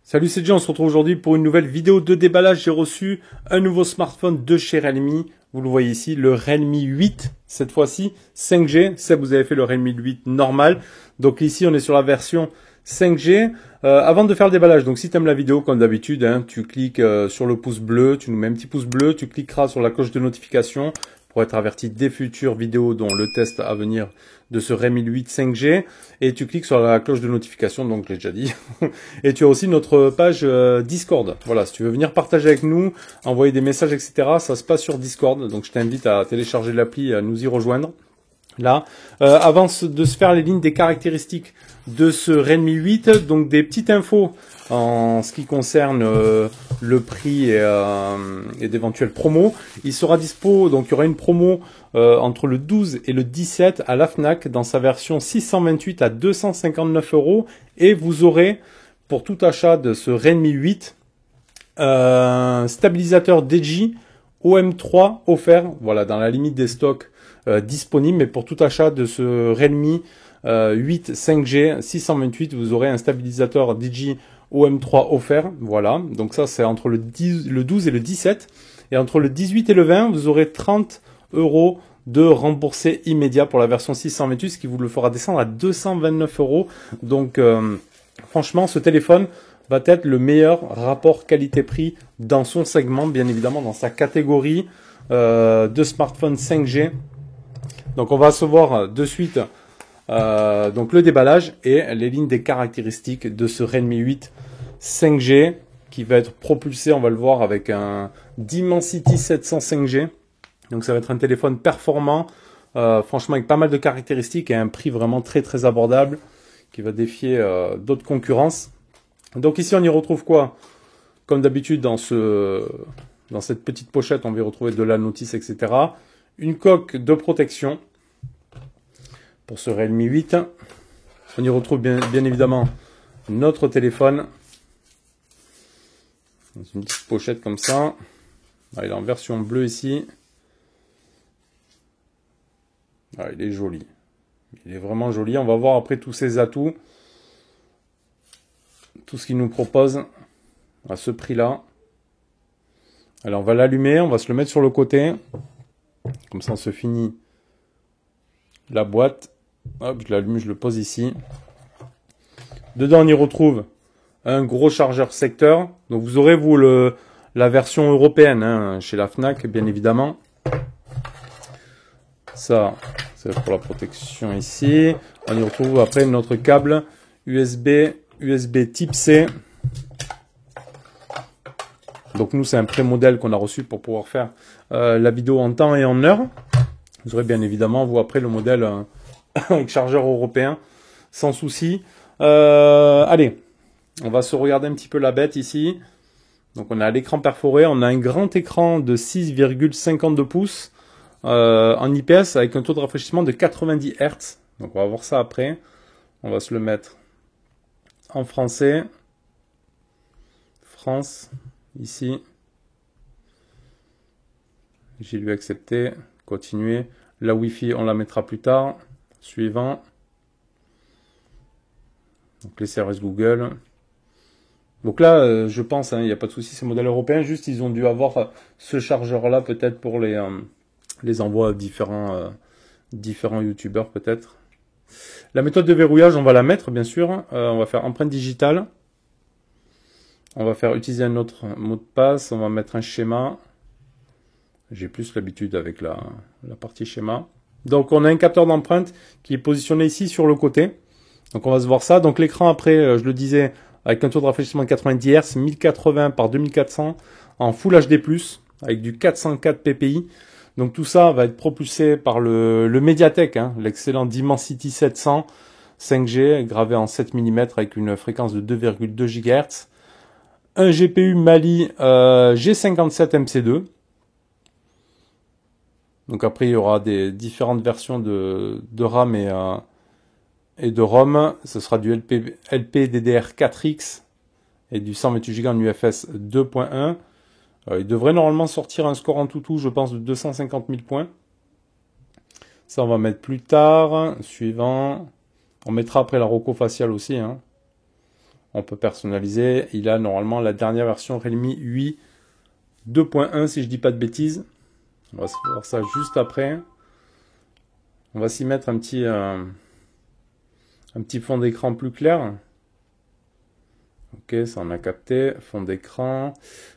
Salut, c'est Jay, on se retrouve aujourd'hui pour une nouvelle vidéo de déballage. J'ai reçu un nouveau smartphone de chez Realme. Vous le voyez ici, le Realme 8, cette fois-ci 5G. Ça, vous avez fait le Realme 8 normal. Donc ici, on est sur la version 5G. Avant de faire le déballage, donc si tu aimes la vidéo, comme d'habitude, hein, tu cliques sur le pouce bleu, tu nous mets un petit pouce bleu, tu cliqueras sur la cloche de notification pour être averti des futures vidéos dont le test à venir de ce Realme 8 5G, et tu cliques sur la cloche de notification, donc je l'ai déjà dit, et tu as aussi notre page Discord. Voilà, si tu veux venir partager avec nous, envoyer des messages, etc., ça se passe sur Discord, donc je t'invite à télécharger l'appli, à nous y rejoindre. Là, avant de se faire les lignes des caractéristiques de ce Realme 8, donc des petites infos en ce qui concerne le prix et d'éventuelles promos. Il sera dispo, donc il y aura une promo entre le 12 et le 17 à la Fnac dans sa version 628 à 259 €, et vous aurez pour tout achat de ce Realme 8 stabilisateur DJI OM3 offert, voilà, dans la limite des stocks disponibles, mais pour tout achat de ce Realme 8 5G 628, vous aurez un stabilisateur DJI OM3 offert, voilà, donc ça c'est entre le 12 et le 17, et entre le 18 et le 20, vous aurez 30 € de remboursé immédiat pour la version 628, ce qui vous le fera descendre à 229 €, donc franchement, ce téléphone va être le meilleur rapport qualité-prix dans son segment, bien évidemment, dans sa catégorie de smartphone 5G. Donc on va se voir de suite donc le déballage et les lignes des caractéristiques de ce Realme 8 5G qui va être propulsé, on va le voir, avec un Dimensity 700 5G. Donc ça va être un téléphone performant, franchement avec pas mal de caractéristiques et un prix vraiment très très abordable qui va défier d'autres concurrences. Donc ici on y retrouve quoi? Comme d'habitude dans cette petite pochette, on va y retrouver de la notice, etc. Une coque de protection pour ce Realme 8. On y retrouve bien évidemment notre téléphone dans une petite pochette comme ça. Il est en version bleue ici. Il est joli. Il est vraiment joli. On va voir après tous ses atouts. Tout ce qu'il nous propose à ce prix-là. Alors on va l'allumer, on va se le mettre sur le côté. Comme ça on se finit la boîte. Hop, je l'allume, je le pose ici. Dedans on y retrouve un gros chargeur secteur. Donc vous aurez vous la version européenne hein, chez la Fnac, bien évidemment. Ça, c'est pour la protection ici. On y retrouve après notre câble USB type C. Donc nous c'est un pré-modèle qu'on a reçu pour pouvoir faire la vidéo en temps et en heure. Vous aurez bien évidemment vous après le modèle avec chargeur européen sans souci. Allez, on va se regarder un petit peu la bête ici. Donc on a l'écran perforé, on a un grand écran de 6,52 pouces en IPS avec un taux de rafraîchissement de 90 Hz. Donc on va voir ça après. On va se le mettre en français. France, ici. J'ai lu accepter, continuer. La Wi-Fi, on la mettra plus tard. Suivant. Donc les services Google. Donc là, je pense, il n'y a pas de souci, c'est modèle européen. Juste, ils ont dû avoir ce chargeur-là, peut-être pour les envois à différents youtubeurs, peut-être. La méthode de verrouillage, on va la mettre, bien sûr. On va faire empreinte digitale. On va faire utiliser un autre mot de passe. On va mettre un schéma. J'ai plus l'habitude avec la partie schéma. Donc, on a un capteur d'empreinte qui est positionné ici sur le côté. Donc, on va se voir ça. Donc, l'écran, après, je le disais, avec un taux de rafraîchissement de 90 Hz, 1080 par 2400 en Full HD+, avec du 404 ppi. Donc tout ça va être propulsé par le Mediatek, hein, l'excellent Dimensity 700 5G, gravé en 7 mm avec une fréquence de 2,2 GHz. Un GPU Mali G57 MC2. Donc après il y aura des différentes versions de RAM et de ROM. Ce sera du LPDDR4X et du 128 Go en UFS 2.1. Il devrait normalement sortir un score en tout, je pense, de 250 000 points. Ça, on va mettre plus tard. Suivant. On mettra après la Roco faciale aussi. Hein. On peut personnaliser. Il a normalement la dernière version Realme 8 2.1 si je dis pas de bêtises. On va se voir ça juste après. On va s'y mettre un petit fond d'écran plus clair. Ok, ça on a capté. Fond d'écran.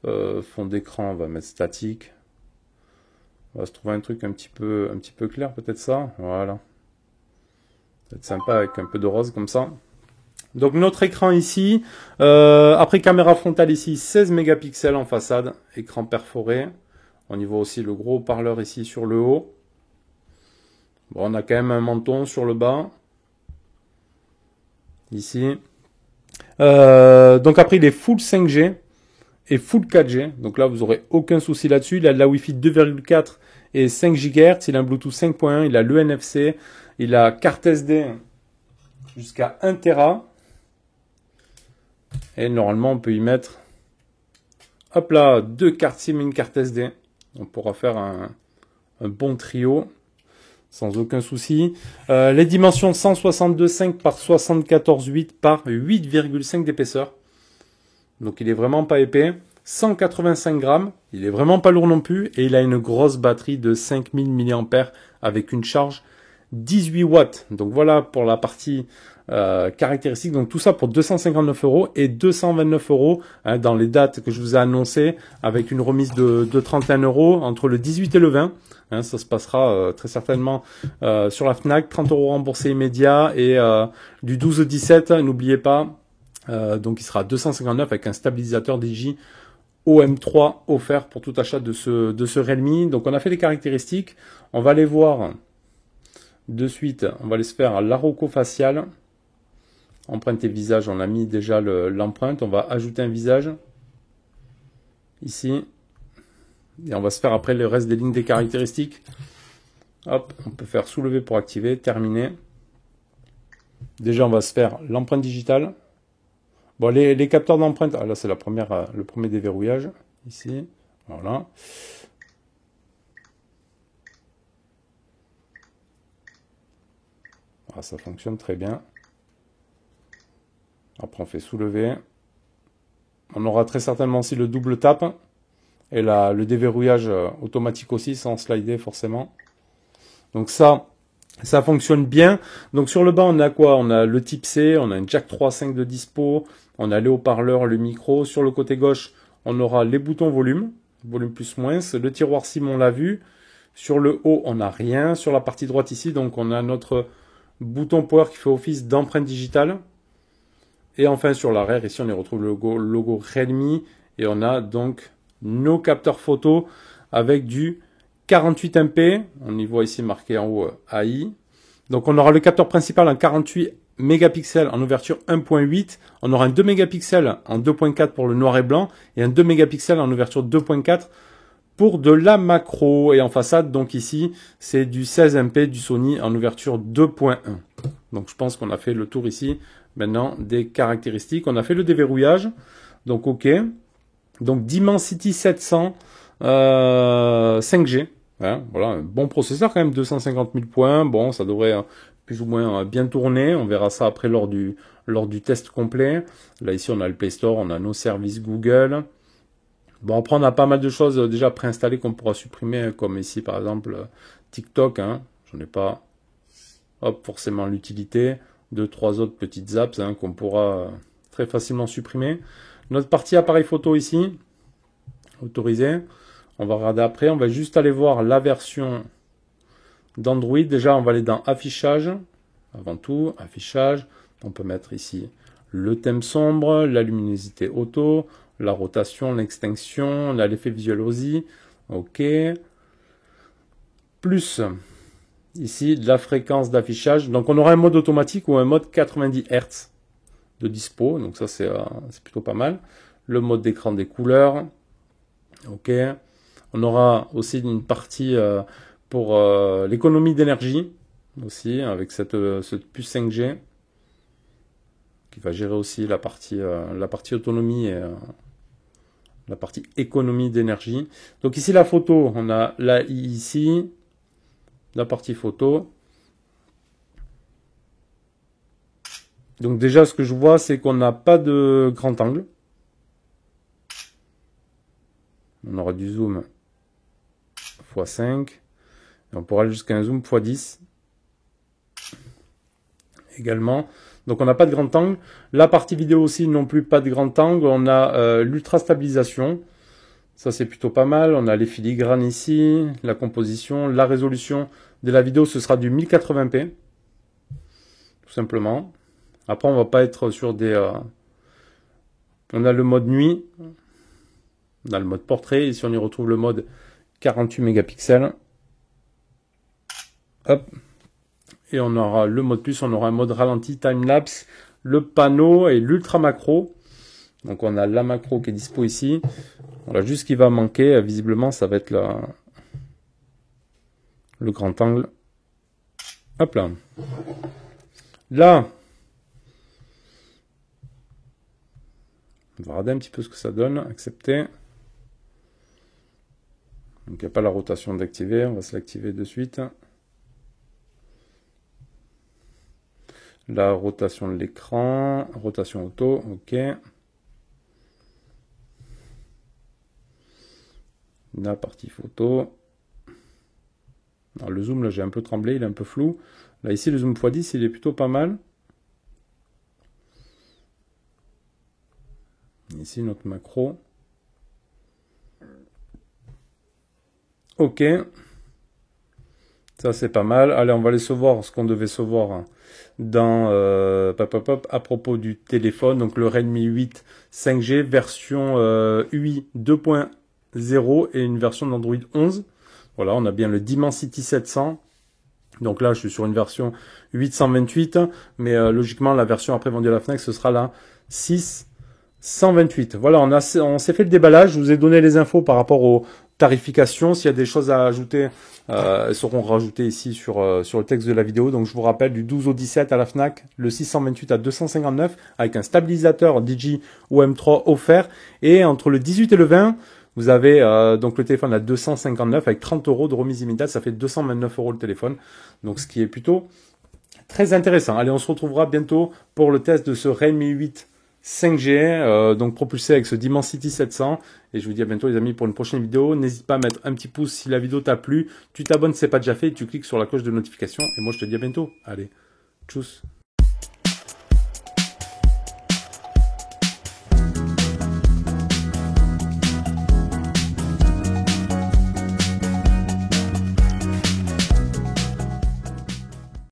On va mettre statique. On va se trouver un truc un petit peu clair, peut-être ça. Voilà. C'est sympa avec un peu de rose comme ça. Donc notre écran ici, après caméra frontale ici, 16 mégapixels en façade, écran perforé. On y voit aussi le gros haut-parleur ici sur le haut. Bon, on a quand même un menton sur le bas. Ici. Donc après il est full 5G et full 4G. Donc là vous aurez aucun souci là-dessus. Il a de la Wi-Fi 2,4 et 5 GHz. Il a un Bluetooth 5.1. Il a le NFC. Il a carte SD jusqu'à 1 Tera. Et normalement, on peut y mettre, hop là, 2 cartes SIM et une carte SD. On pourra faire un bon trio sans aucun souci. Les dimensions 162,5 par 74,8 par 8,5 d'épaisseur. Donc il est vraiment pas épais. 185 grammes. Il est vraiment pas lourd non plus. Et il a une grosse batterie de 5000 mAh avec une charge 18 watts. Donc voilà pour la partie caractéristique. Donc tout ça pour 259 € et 229 € hein, dans les dates que je vous ai annoncées avec une remise de 31 € entre le 18 et le 20. Hein, ça se passera très certainement sur la Fnac. 30 € remboursés immédiats et du 12 au 17, n'oubliez pas. Donc il sera 259 avec un stabilisateur Digi OM3 offert pour tout achat de ce Realme. Donc on a fait les caractéristiques. On va les voir de suite. On va aller se faire la Roco faciale. Empreinte et visage, on a mis déjà l'empreinte. On va ajouter un visage ici. Et on va se faire après le reste des lignes des caractéristiques. Hop, on peut faire soulever pour activer, terminer. Déjà, on va se faire l'empreinte digitale. Bon, les capteurs d'empreinte, ah, là c'est le premier déverrouillage, ici, voilà. Ah, ça fonctionne très bien. Après on fait soulever. On aura très certainement aussi le double tap. Et là, le déverrouillage automatique aussi, sans slider forcément. Donc ça fonctionne bien. Donc sur le bas, on a quoi? On a le type C, on a une jack 3.5 de dispo, on a les haut-parleurs, le micro. Sur le côté gauche, on aura les boutons volume plus moins. Le tiroir SIM, on l'a vu. Sur le haut, on n'a rien. Sur la partie droite ici, donc on a notre bouton power qui fait office d'empreinte digitale. Et enfin sur l'arrière, ici on y retrouve le logo Realme. Et on a donc nos capteurs photo avec du 48 MP. On y voit ici marqué en haut AI. Donc on aura le capteur principal en 48 mégapixels en ouverture 1.8. On aura un 2 mégapixels en 2.4 pour le noir et blanc. Et un 2 mégapixels en ouverture 2.4 pour de la macro. Et en façade, donc ici, c'est du 16 MP du Sony en ouverture 2.1. Donc je pense qu'on a fait le tour ici maintenant des caractéristiques. On a fait le déverrouillage. Donc ok. Donc Dimensity 700 5G. Hein, voilà, un bon processeur quand même, 250 000 points. Bon, ça devrait plus ou moins bien tourner. On verra ça après lors du test complet. Là ici, on a le Play Store, on a nos services Google. Bon, après, on a pas mal de choses déjà préinstallées qu'on pourra supprimer, comme ici, par exemple, TikTok. Hein, j'en ai pas forcément l'utilité. 2-3 autres petites apps hein, qu'on pourra très facilement supprimer. Notre partie appareil photo ici, autorisé. On va regarder après. On va juste aller voir la version d'Android. Déjà, on va aller dans affichage. Avant tout, affichage. On peut mettre ici le thème sombre, la luminosité auto, la rotation, l'extinction, l'effet visuel aussi. OK. Plus ici la fréquence d'affichage. Donc on aura un mode automatique ou un mode 90 Hz de dispo. Donc ça c'est plutôt pas mal. Le mode d'écran des couleurs. OK. On aura aussi une partie pour l'économie d'énergie aussi avec cette puce 5G qui va gérer aussi la partie autonomie et la partie économie d'énergie. Donc ici la photo, on a la I ici, la partie photo. Donc déjà ce que je vois c'est qu'on n'a pas de grand angle. On aura du zoom x5. Et on pourra aller jusqu'à un zoom x10 également. Donc on n'a pas de grand angle. La partie vidéo aussi non plus pas de grand angle. On a l'ultra stabilisation. Ça c'est plutôt pas mal. On a les filigranes ici, la composition, la résolution de la vidéo ce sera du 1080p. Tout simplement. Après on va pas être sur des... On a le mode nuit. On a le mode portrait. Ici on y retrouve le mode 48 mégapixels. Hop. Et on aura le mode plus, on aura un mode ralenti, time-lapse, le panneau et l'ultra macro. Donc on a la macro qui est dispo ici. Voilà, juste ce qui va manquer, visiblement, ça va être le grand angle. Hop là. Là, on va regarder un petit peu ce que ça donne. Accepter. Donc il n'y a pas la rotation d'activer, on va se l'activer de suite. La rotation de l'écran, rotation auto, ok. La partie photo. Alors le zoom là j'ai un peu tremblé, il est un peu flou. Là ici le zoom x10 il est plutôt pas mal. Ici notre macro. Ok. Ça c'est pas mal. Allez, on va aller se voir ce qu'on devait se voir dans à propos du téléphone. Donc le Redmi 8 5G version UI 2.0 et une version d'Android 11. Voilà, on a bien le Dimensity 700. Donc là, je suis sur une version 828, mais logiquement la version après vendue à la Fnac, ce sera la 628. Voilà, on s'est fait le déballage. Je vous ai donné les infos par rapport aux tarifications. S'il y a des choses à ajouter, elles seront rajoutées ici sur le texte de la vidéo. Donc je vous rappelle, du 12 au 17 à la Fnac, le 628 à 259 avec un stabilisateur Digi OM3 offert. Et entre le 18 et le 20, vous avez donc le téléphone à 259 avec 30 € de remise immédiate. Ça fait 229 € le téléphone. Donc ce qui est plutôt très intéressant. Allez, on se retrouvera bientôt pour le test de ce Redmi 8 5G, donc propulsé avec ce Dimensity 700. Et je vous dis à bientôt les amis pour une prochaine vidéo. N'hésite pas à mettre un petit pouce si la vidéo t'a plu. Tu t'abonnes si ce n'est pas déjà fait et tu cliques sur la cloche de notification. Et moi je te dis à bientôt. Allez, tchuss.